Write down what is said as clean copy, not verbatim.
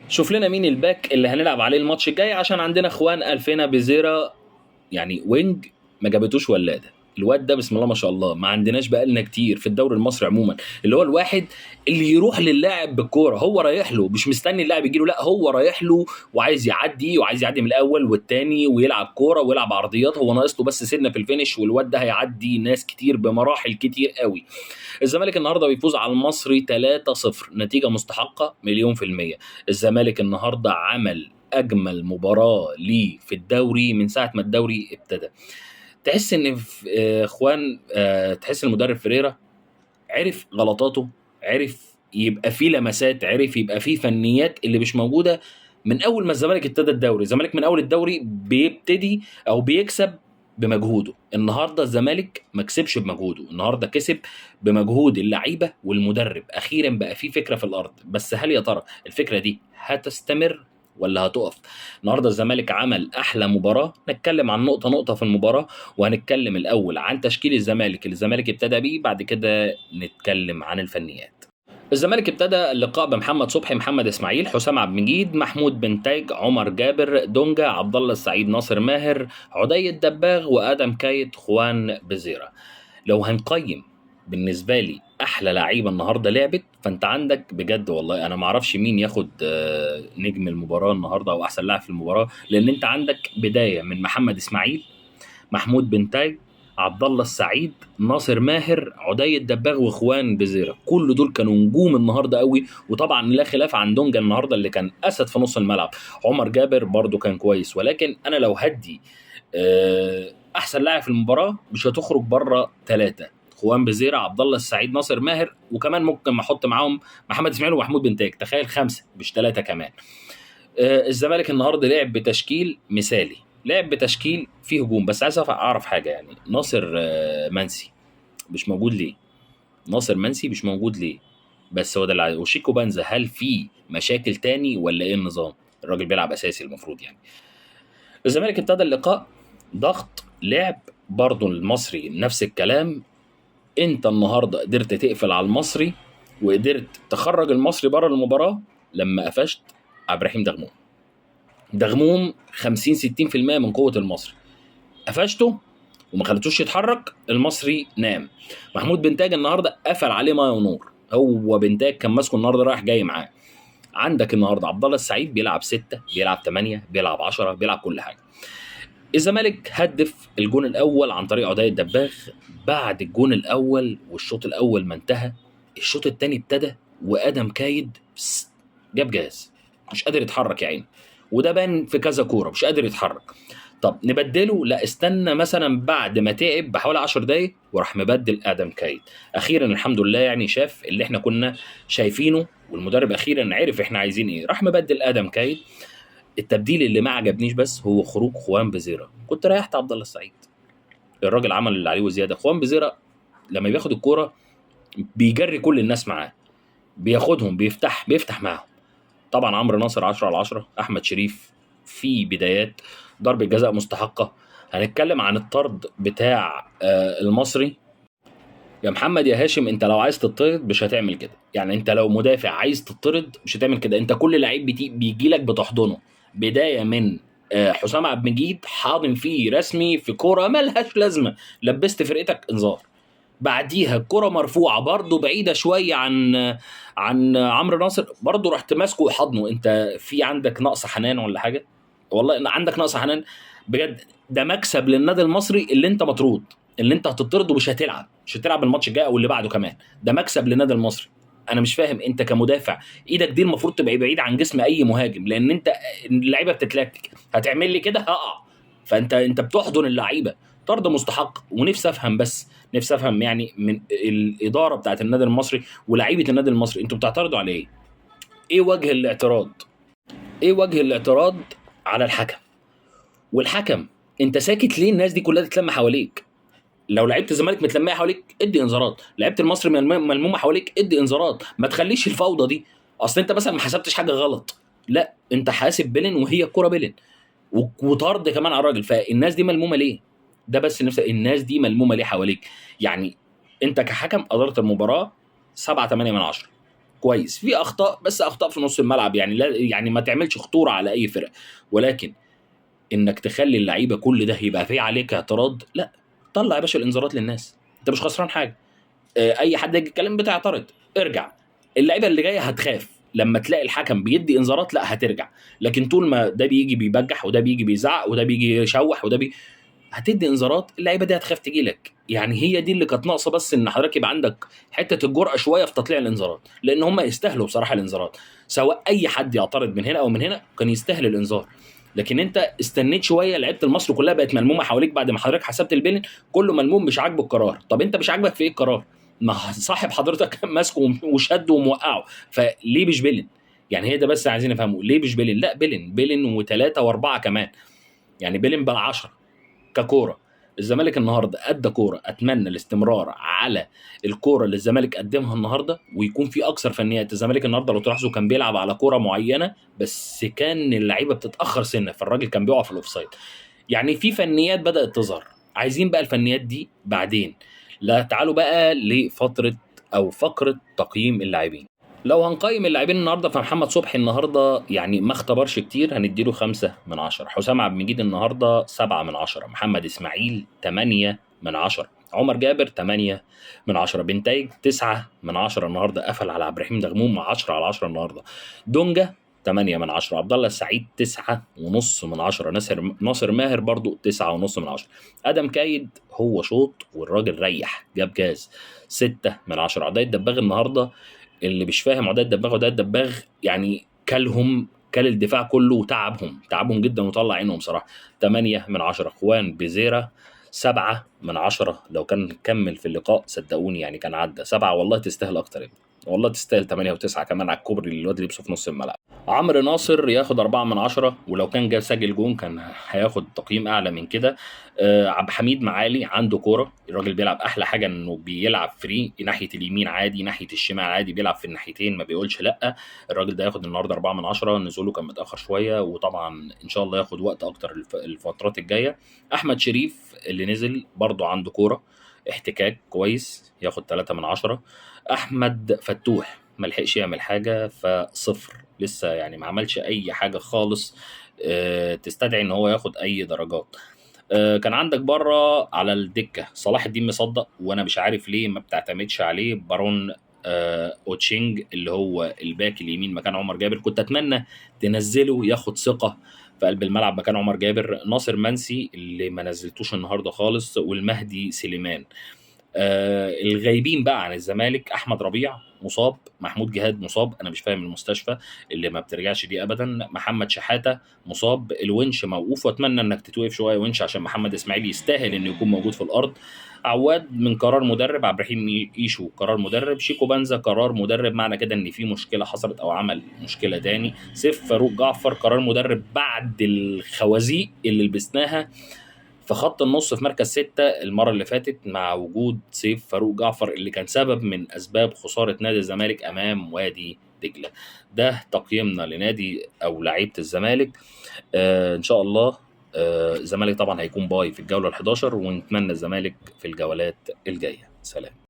شوف لنا مين الباك اللي هنلعب عليه الماتش الجاي، عشان عندنا اخوان الفينا بزيرة يعني وينج ما جابتوش ولاده. الواد ده بسم الله ما شاء الله ما عندناش بقالنا كتير في الدوري المصري عموما، اللي هو الواحد اللي يروح للاعب بالكوره، هو رايح له مش مستني اللاعب يجي له، لا هو رايح له وعايز يعدي من الاول والتاني ويلعب كوره ويلعب عرضيات، هو ناقص له بس سنه في الفينش، والواد ده هيعدي ناس كتير بمراحل كتير قوي. الزمالك النهارده بيفوز على المصري 3-0، نتيجه مستحقه مليون في الميه. الزمالك النهارده عمل اجمل مباراه ليه في الدوري من ساعه ما الدوري ابتدى. تحس ان اخوان، تحس المدرب فريرا عرف غلطاته، عرف يبقى فيه لمسات، عرف يبقى فيه فنيات اللي مش موجوده من اول ما الزمالك ابتدى الدوري. الزمالك من اول الدوري بيبتدي او بيكسب بمجهوده. النهارده الزمالك ما كسبش بمجهوده، النهارده كسب بمجهود اللعيبه والمدرب. اخيرا بقى في فكره في الارض، بس هل يا ترى الفكره دي هتستمر ولا هتقف؟ النهارده الزمالك عمل احلى مباراه، نتكلم عن نقطه نقطه في المباراه، وهنتكلم الاول عن تشكيل الزمالك اللي الزمالك ابتدى بيه، بعد كده نتكلم عن الفنيات. الزمالك ابتدى اللقاء بمحمد صبحي، محمد اسماعيل، حسام عبد المجيد، محمود بنتايج، عمر جابر، دونجا، عبد الله السعيد، ناصر ماهر، عدي الدباغ، وادم كايت، خوان بزيرة. لو هنقيم بالنسبه لي احلى لعيبه النهارده لعبت، فانت عندك بجد والله انا ما اعرفش مين ياخد نجم المباراه النهارده او احسن لاعب في المباراه، لان انت عندك بدايه من محمد اسماعيل، محمود بنتاج، عبد الله السعيد، ناصر ماهر، عدي الدباغ، واخوان بزيرة. كل دول كانوا نجوم النهارده قوي، وطبعا لا خلاف عن دونجا النهارده اللي كان اسد في نص الملعب. عمر جابر برضو كان كويس، ولكن انا لو هدي احسن لاعب في المباراه مش هتخرج بره ثلاثه: خوان بزيرة، عبد الله السعيد، ناصر ماهر، وكمان ممكن ما احط معاهم محمد اسماعيل ومحمود بنتاج. تخيل خمسه مش ثلاثه كمان. الزمالك النهارده لعب بتشكيل مثالي، لعب بتشكيل فيه هجوم. بس عايز اعرف حاجه، يعني ناصر منسي مش موجود ليه؟ ناصر منسي مش موجود ليه؟ بس هو ده اللي وشيكو بنزا، هل في مشاكل تاني ولا ايه النظام؟ الراجل بيلعب اساسي المفروض يعني. الزمالك ابتدى اللقاء ضغط لعب، برضه المصري نفس الكلام. انت النهارده قدرت تقفل على المصري وقدرت تخرج المصري بره المباراه لما قفشت عبد الرحيم دغموم 50 60% من قوه المصري، قفشته وما خلتوش يتحرك. المصري نام. محمود بنتاج النهارده قفل عليه ميه ونور، هو بنتاج كان ماسكه النهارده رايح جاي معاه. عندك النهارده عبد الله السعيد بيلعب 6، بيلعب 8، بيلعب 10، بيلعب كل حاجه. الزمالك هدف الجون الاول عن طريق عدي الدباغ. بعد الجون الاول والشوط الاول ما انتهى، الشوط الثاني ابتدى، وادم كايد جاب جاز، مش قادر يتحرك يا عيني، وده بان في كذا كوره مش قادر يتحرك. طب نبدله، لا استنى مثلا بعد ما تعب بحوالي 10 دقايق وراح مبدل ادم كايد. اخيرا الحمد لله يعني شاف اللي احنا كنا شايفينه، والمدرب اخيرا عرف احنا عايزين ايه، راح مبدل ادم كايد. التبديل اللي ما عجبنيش بس هو خروج خوان بزيرة، كنت ريحت عبد الله السعيد. الراجل عمل اللي عليه وزياده. خوان بزيرة لما بياخد الكوره بيجري كل الناس معاه، بياخدهم بيفتح معاهم. طبعا عمرو ناصر 10 على 10، احمد شريف في بدايات ضربه جزاء مستحقه. هنتكلم عن الطرد بتاع المصري. يا محمد يا هاشم، انت لو عايز تطرد مش هتعمل كده، يعني انت لو مدافع عايز تطرد مش هتعمل كده. انت كل لعيب بيجي لك بتحضنه، بدايه من حسام عبد المجيد حاضن فيه رسمي في كوره ملهاش لازمه، لبست فرقتك انذار. بعديها الكرة مرفوعة برضو بعيدة شوية عن عمرو ناصر، برضو رحت ماسكه وحضنه. انت في عندك نقص حنان ولا حاجة؟ والله ان عندك نقص حنان بجد. ده مكسب للنادي المصري اللي انت مطرود، اللي انت هتطرد ومش هتلعب الماتش الجاي او اللي بعده كمان. ده مكسب للنادي المصري. انا مش فاهم، انت كمدافع ايدك دي المفروض تبقى بعيد عن جسم اي مهاجم، لان انت اللعيبه بتتلكك، هتعمل لي كده هقع. فانت بتحضن اللعيبه. طرد مستحق. ونفسي افهم، بس نفسي افهم يعني من الاداره بتاعت النادي المصري ولاعيبه النادي المصري، انتوا بتعترضوا على ايه؟ ايه وجه الاعتراض؟ ايه وجه الاعتراض على الحكم؟ والحكم انت ساكت ليه؟ الناس دي كلها تتلم حواليك. لو لعيبه الزمالك متلميه حواليك ادي انذارات، لعيبه المصري ملمومه حواليك ادي انذارات، ما تخليش الفوضى دي. اصل انت مثلا ما حسبتش حاجه غلط، لا انت حاسب بيلن وهي الكوره بيلن، وطرد كمان على الراجل. فالناس دي ملمومه ليه؟ ده بس نفسي، الناس دي ملمومه ليه حواليك؟ يعني انت كحكم اداره المباراه 7 8 من 10، كويس، في اخطاء بس اخطاء في نص الملعب، يعني لا يعني ما تعملش خطوره على اي فرقه، ولكن انك تخلي اللعيبه كل ده يبقى في عليك اعتراض، لا. طلع يا باشا الانذارات للناس، انت مش خسران حاجه. اي حد يجي يتكلم بتعترض، ارجع. اللعيبه اللي جايه هتخاف لما تلاقي الحكم بيدي انذارات، لا هترجع. لكن طول ما ده بيجي بيبجح وده بيجي بيزعق وده بيجي يشوح هتدي انذارات، اللعيبه دي هتخاف تجي لك. يعني هي دي اللي كانت ناقصه، بس ان حضرتك يبقى عندك حته الجرأه شويه في تطليع الانذارات، لان هم يستاهلوا بصراحه الانذارات. سواء اي حد يعترض من هنا او من هنا كان يستاهل الانذار. لكن انت استنيت شويه، لعيبه المصري كلها بقت ملمومه حواليك بعد ما حضرتك حسبت البيلين، كله ملموم مش عاجبه القرار. طب انت مش عاجبك في ايه القرار؟ ما صاحب حضرتك ماسكه وشده وموقعه، فليه مش بيلين؟ يعني هي ده بس عايزين نفهمه، ليه مش بيلين؟ لا بيلين، بيلين وثلاثه واربعه كمان، يعني بيلين بقى 10 ككوره. الزمالك النهارده ادى كوره، اتمنى الاستمرار على الكوره اللي الزمالك قدمها النهارده، ويكون في اكثر فنيات. الزمالك النهارده لو تلاحظوا كان بيلعب على كوره معينه، بس كان اللعيبه بتتاخر سنه، فالراجل كان بيقع في الاوفسايد. يعني في فنيات بدات تظهر، عايزين بقى الفنيات دي بعدين. لا، تعالوا بقى لفتره او فقره تقييم اللاعبين. لو هنقيم اللاعبين النهارده، فمحمد صبحي النهارده يعني ما اختبرش كتير، هنديله 5/10. حسام عبد المجيد النهارده 7/10. محمد اسماعيل 8/10. عمر جابر 8/10. بنتايج 9/10 النهارده، قفل على عبد الرحيم دغموم 10/10 النهارده. دونجا 8/10. عبد الله السعيد 9.5/10. ناصر ماهر برضو 9.5/10. ادم كايد هو شوط والراجل ريح جاب جاز 6/10. عدي الدباغ النهارده، اللي مش فاهم عدي الدباغ، عدي الدباغ يعني كل الدفاع كله وتعبهم جدا وطلع عينهم صراحه. 8/10. اخوان بزيرة 7/10. لو كان كمل في اللقاء صدقوني يعني كان عدى 7. والله تستاهل اكتر يا ابني. والله تستاهل 8 و9 كمان على الكوبري اللي الواد لبسه في نص الملعب. عمرو ناصر ياخد 4/10، ولو كان جاب سجل جون كان هياخد تقييم اعلى من كده. عبد الحميد معالي عنده كوره، الراجل بيلعب. احلى حاجه انه بيلعب فري، ناحيه اليمين عادي ناحيه الشمال عادي، بيلعب في الناحيتين ما بيقولش لا. الراجل ده ياخد النهارده 4/10. نزوله كان متاخر شويه، وطبعا ان شاء الله ياخد وقت اكتر الفترات الجايه. احمد شريف اللي نزل برضه عنده كوره، احتكاك كويس، ياخد 3/10. احمد فتوح ما لحقش يعمل حاجه، فصفر لسه، يعني ما عملش اي حاجه خالص تستدعي ان هو ياخد اي درجات. كان عندك بره على الدكه صلاح الدين مصدق، وانا مش عارف ليه ما بتعتمدش عليه. بارون اوتشينج اللي هو الباك اليمين مكان عمر جابر، كنت اتمنى تنزله ياخد ثقه في قلب الملعب مكان عمر جابر. ناصر منسي اللي ما نزلتوش النهارده خالص، والمهدي سليمان. الغايبين بقى عن الزمالك، احمد ربيع مصاب، محمود جهاد مصاب، انا مش فاهم المستشفى اللي ما بترجعش دي ابدا. محمد شحاته مصاب، الونش موقوف، واتمنى انك تتوقف شويه ونش عشان محمد اسماعيل يستاهل انه يكون موجود في الارض. عواد من قرار مدرب، عبد الرحيم ايشو قرار مدرب، شيكو بنزا قرار مدرب، معنى كده ان في مشكله حصلت او عمل مشكله تاني. سيف فاروق جعفر قرار مدرب بعد الخوازيق اللي لبسناها في خط النص في مركز 6 المرة اللي فاتت، مع وجود سيف فاروق جعفر اللي كان سبب من أسباب خسارة نادي الزمالك أمام وادي دجلة. ده تقييمنا لنادي أو لعيبة الزمالك. إن شاء الله الزمالك طبعا هيكون باي في الجولة ال11، ونتمنى الزمالك في الجولات الجاية. سلام.